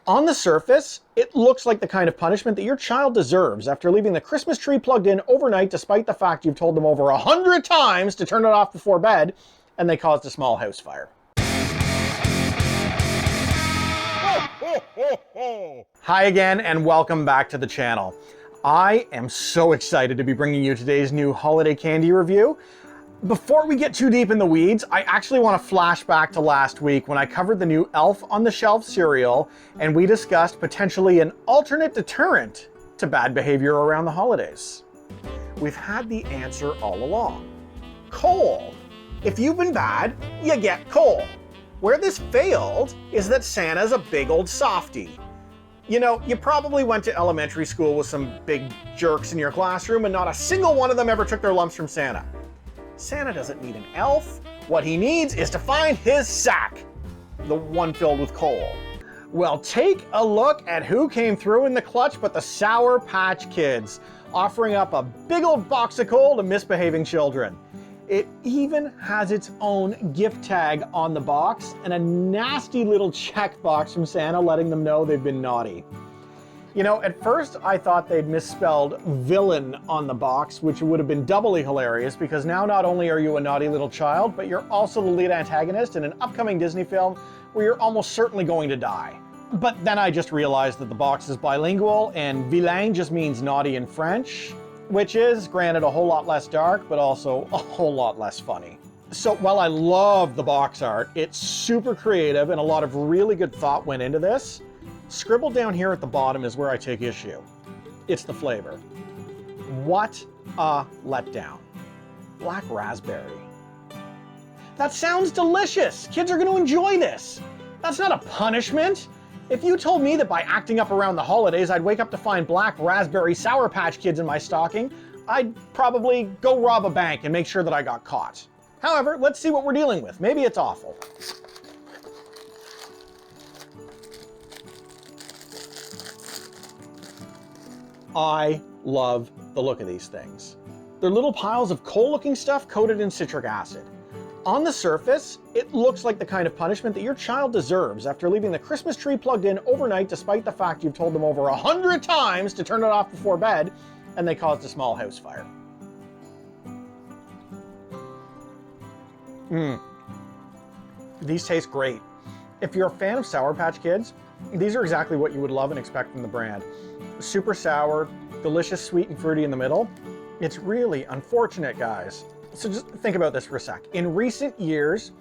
On the surface, it looks like the kind of punishment that your child deserves after leaving the Christmas tree plugged in overnight despite the fact you've told them over 100 times to turn it off before bed, and they caused a small house fire. Hi again, and welcome back to the channel. I am so excited to be bringing you today's new holiday candy review. Before we get too deep in the weeds, I actually want to flash back to last week when I covered the new Elf on the Shelf cereal, and we discussed potentially an alternate deterrent to bad behavior around the holidays. We've had the answer all along. Coal. If you've been bad, you get coal. Where this failed is that Santa's a big old softie. You know, you probably went to elementary school with some big jerks in your classroom and not a single one of them ever took their lumps from Santa. Santa doesn't need an elf. What he needs is to find his sack, the one filled with coal. Well, take a look at who came through in the clutch but the Sour Patch Kids, offering up a big old box of coal to misbehaving children. It even has its own gift tag on the box and a nasty little check box from Santa letting them know they've been naughty. You know, at first I thought they'd misspelled villain on the box, which would have been doubly hilarious because now not only are you a naughty little child, but you're also the lead antagonist in an upcoming Disney film where you're almost certainly going to die. But then I just realized that the box is bilingual and vilain just means naughty in French, which is, granted, a whole lot less dark, but also a whole lot less funny. So while I love the box art, it's super creative and a lot of really good thought went into this. Scribbled down here at the bottom is where I take issue. It's the flavor. What a letdown. Black raspberry. That sounds delicious. Kids are going to enjoy this. That's not a punishment. If you told me that by acting up around the holidays I'd wake up to find black raspberry Sour Patch Kids in my stocking, I'd probably go rob a bank and make sure that I got caught. However, let's see what we're dealing with. Maybe it's awful. I love the look of these things. They're little piles of coal-looking stuff coated in citric acid. On the surface, it looks like the kind of punishment that your child deserves after leaving the Christmas tree plugged in overnight despite the fact you've told them over 100 times to turn it off before bed, and they caused a small house fire. These taste great. If you're a fan of Sour Patch Kids, these are exactly what you would love and expect from the brand. Super sour, delicious, sweet and fruity in the middle. It's really unfortunate, guys. So just think about this for a sec. In recent years,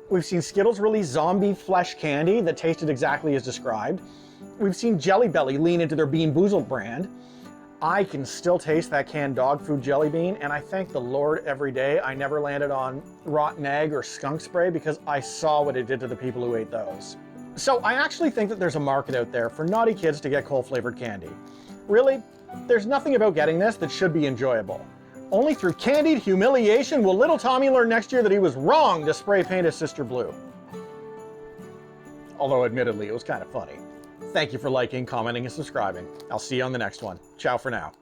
we've seen Skittles release zombie flesh candy that tasted exactly as described. We've seen Jelly Belly lean into their Bean Boozled brand. I can still taste that canned dog food jelly bean, and I thank the Lord every day I never landed on rotten egg or skunk spray because I saw what it did to the people who ate those. So I actually think that there's a market out there for naughty kids to get coal-flavored candy. Really, there's nothing about getting this that should be enjoyable. Only through candied humiliation will little Tommy learn next year that he was wrong to spray paint his sister blue. Although admittedly, it was kind of funny. Thank you for liking, commenting, and subscribing. I'll see you on the next one. Ciao for now.